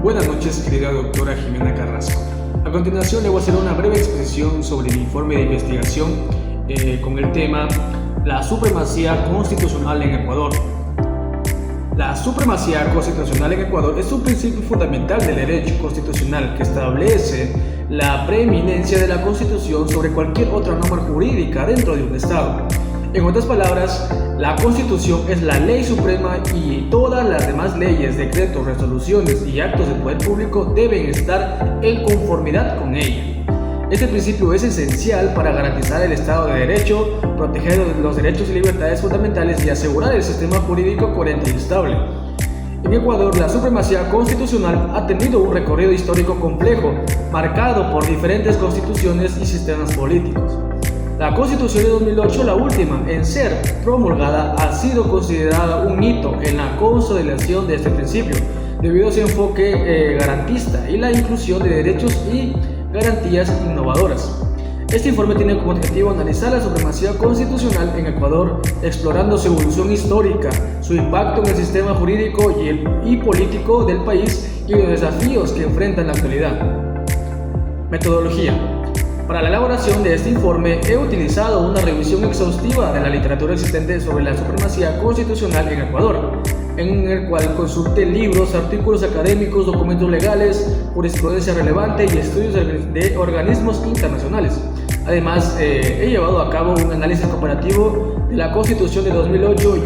Buenas noches, querida doctora Jimena Carrasco. A continuación le voy a hacer una breve exposición sobre el informe de investigación con el tema La supremacía constitucional en Ecuador. La supremacía constitucional en Ecuador es un principio fundamental del derecho constitucional que establece la preeminencia de la Constitución sobre cualquier otra norma jurídica dentro de un Estado. En otras palabras, la Constitución es la ley suprema y todas las demás leyes, decretos, resoluciones y actos del poder público deben estar en conformidad con ella. Este principio es esencial para garantizar el Estado de Derecho, proteger los derechos y libertades fundamentales y asegurar el sistema jurídico coherente y estable. En Ecuador, la supremacía constitucional ha tenido un recorrido histórico complejo, marcado por diferentes constituciones y sistemas políticos. La Constitución de 2008, la última en ser promulgada, ha sido considerada un hito en la consolidación de este principio, debido a su enfoque garantista y la inclusión de derechos y garantías innovadoras. Este informe tiene como objetivo analizar la supremacía constitucional en Ecuador, explorando su evolución histórica, su impacto en el sistema jurídico y político del país y los desafíos que enfrenta en la actualidad. Metodología. Para la elaboración de este informe he utilizado una revisión exhaustiva de la literatura existente sobre la supremacía constitucional en Ecuador, en el cual consulté libros, artículos académicos, documentos legales, jurisprudencia relevante y estudios de organismos internacionales. Además, he llevado a cabo un análisis comparativo de la Constitución de 2008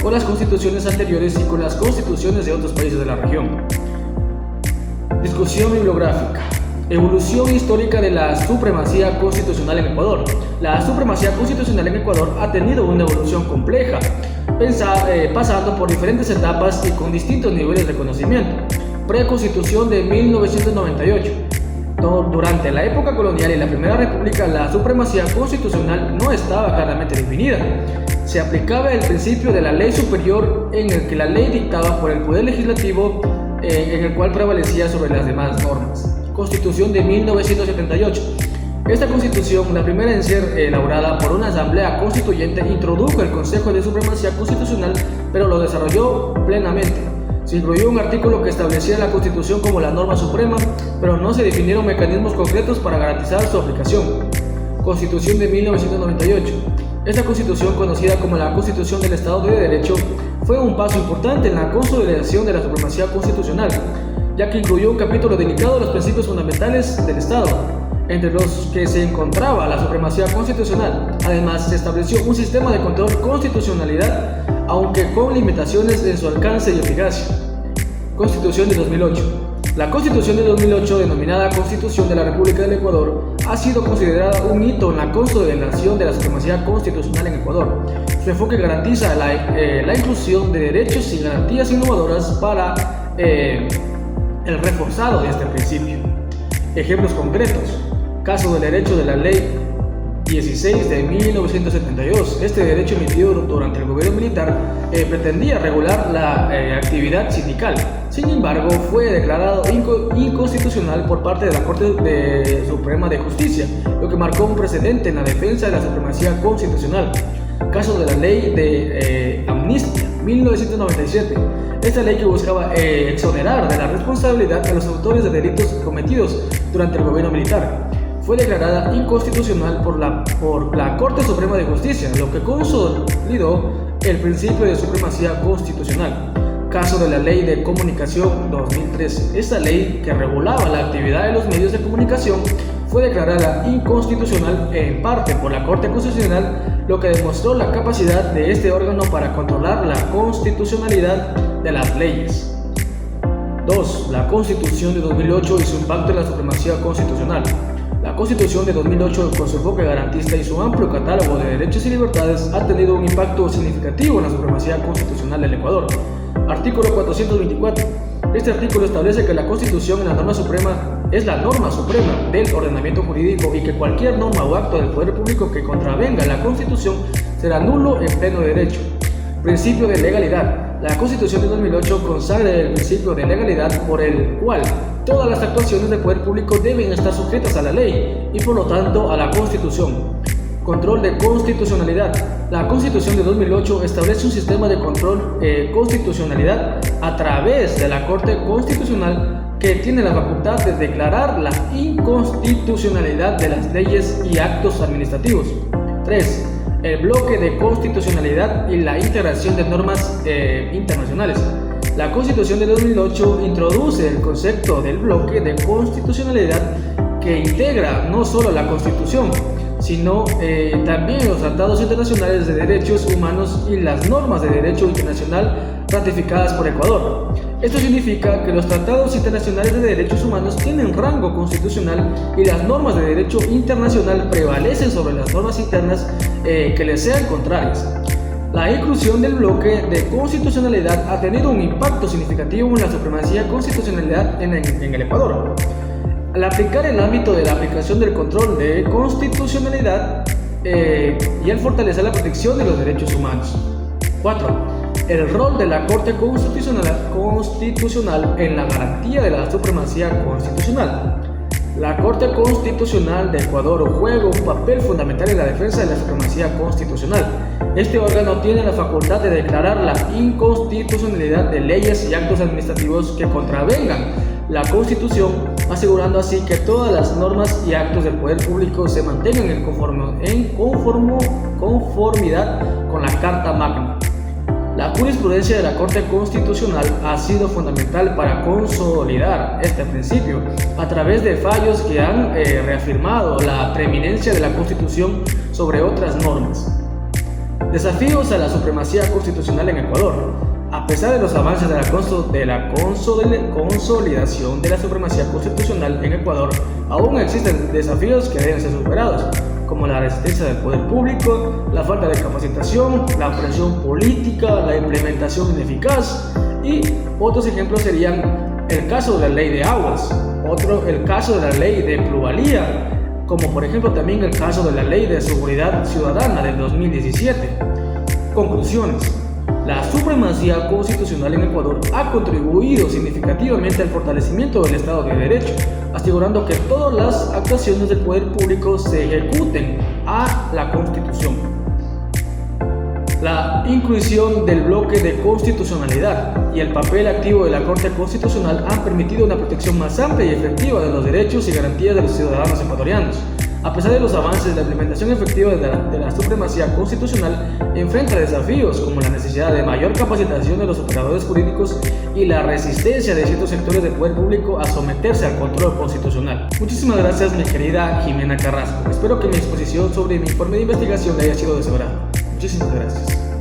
con las constituciones anteriores y con las constituciones de otros países de la región. Discusión bibliográfica. Evolución histórica de la supremacía constitucional en Ecuador. La supremacía constitucional en Ecuador ha tenido una evolución compleja, pasando por diferentes etapas y con distintos niveles de conocimiento. Preconstitución de 1998. Durante la época colonial y la Primera República, la supremacía constitucional no estaba claramente definida. Se aplicaba el principio de la ley superior, en el que la ley dictaba por el Poder Legislativo, en el cual prevalecía sobre las demás normas. Constitución de 1978. Esta constitución, la primera en ser elaborada por una asamblea constituyente, introdujo el Consejo de Supremacía Constitucional, pero lo desarrolló plenamente. Se incluyó un artículo que establecía la Constitución como la norma suprema, pero no se definieron mecanismos concretos para garantizar su aplicación. Constitución de 1998. Esta constitución, conocida como la Constitución del Estado de Derecho, fue un paso importante en la consolidación de la supremacía constitucional, ya que incluyó un capítulo dedicado a los principios fundamentales del Estado, entre los que se encontraba la supremacía constitucional. Además, se estableció un sistema de control constitucionalidad, aunque con limitaciones en su alcance y eficacia. Constitución de 2008. La Constitución de 2008, denominada Constitución de la República del Ecuador, ha sido considerada un hito en la consolidación de la supremacía constitucional en Ecuador. Su enfoque garantiza la inclusión de derechos y garantías innovadoras para el reforzado de este principio. Ejemplos concretos. Caso del derecho de la Ley 16 de 1972. Este derecho emitido durante el gobierno militar pretendía regular la actividad sindical. Sin embargo, fue declarado inconstitucional por parte de la Corte Suprema de Justicia, lo que marcó un precedente en la defensa de la supremacía constitucional. Caso de la Ley de Amnistía 1997. Esta ley que buscaba exonerar de la responsabilidad a los autores de delitos cometidos durante el gobierno militar, fue declarada inconstitucional por la Corte Suprema de Justicia, lo que consolidó el principio de supremacía constitucional. Caso de la Ley de Comunicación 2013. Esta ley, que regulaba la actividad de los medios de comunicación, fue declarada inconstitucional en parte por la Corte Constitucional, lo que demostró la capacidad de este órgano para controlar la constitucionalidad de las leyes. 2. La Constitución de 2008 y su impacto en la supremacía constitucional. La Constitución de 2008, con su enfoque garantista y su amplio catálogo de derechos y libertades, ha tenido un impacto significativo en la supremacía constitucional del Ecuador. Artículo 424. Este artículo establece que la Constitución es la norma suprema del ordenamiento jurídico y que cualquier norma o acto del poder público que contravenga la Constitución será nulo en pleno derecho. Principio de legalidad. La Constitución de 2008 consagra el principio de legalidad por el cual todas las actuaciones del poder público deben estar sujetas a la ley y por lo tanto a la Constitución. Control de constitucionalidad. La Constitución de 2008 establece un sistema de control constitucionalidad a través de la Corte Constitucional que tiene la facultad de declarar la inconstitucionalidad de las leyes y actos administrativos. 3. El bloque de constitucionalidad y la integración de normas internacionales. La Constitución de 2008 introduce el concepto del bloque de constitucionalidad que integra no solo la Constitución, sino también los tratados internacionales de derechos humanos y las normas de derecho internacional ratificadas por Ecuador. Esto significa que los tratados internacionales de derechos humanos tienen rango constitucional y las normas de derecho internacional prevalecen sobre las normas internas que les sean contrarias. La inclusión del bloque de constitucionalidad ha tenido un impacto significativo en la supremacía constitucionalidad en el Ecuador. Al aplicar el ámbito de la aplicación del control de constitucionalidad y al fortalecer la protección de los derechos humanos. 4. El rol de la Corte Constitucional en la garantía de la supremacía constitucional. La Corte Constitucional de Ecuador juega un papel fundamental en la defensa de la supremacía constitucional. Este órgano tiene la facultad de declarar la inconstitucionalidad de leyes y actos administrativos que contravengan la Constitución, asegurando así que todas las normas y actos del poder público se mantengan en conformidad con la Carta Magna. La jurisprudencia de la Corte Constitucional ha sido fundamental para consolidar este principio a través de fallos que han reafirmado la preeminencia de la Constitución sobre otras normas. Desafíos a la supremacía constitucional en Ecuador. A pesar de los avances de la consolidación de la supremacía constitucional en Ecuador, aún existen desafíos que deben ser superados, como la resistencia del poder público, la falta de capacitación, la presión política, la implementación ineficaz, y otros ejemplos serían el caso de la ley de aguas, el caso de la ley de plusvalía, como por ejemplo también el caso de la ley de seguridad ciudadana del 2017. Conclusiones. La supremacía constitucional en Ecuador ha contribuido significativamente al fortalecimiento del Estado de Derecho, asegurando que todas las actuaciones del poder público se ejecuten a la Constitución. La inclusión del bloque de constitucionalidad y el papel activo de la Corte Constitucional han permitido una protección más amplia y efectiva de los derechos y garantías de los ciudadanos ecuatorianos. A pesar de los avances, la implementación efectiva de la supremacía constitucional enfrenta desafíos como la necesidad de mayor capacitación de los operadores jurídicos y la resistencia de ciertos sectores del poder público a someterse al control constitucional. Muchísimas gracias, mi querida Jimena Carrasco. Espero que mi exposición sobre mi informe de investigación le haya sido de su agrado. Muchísimas gracias.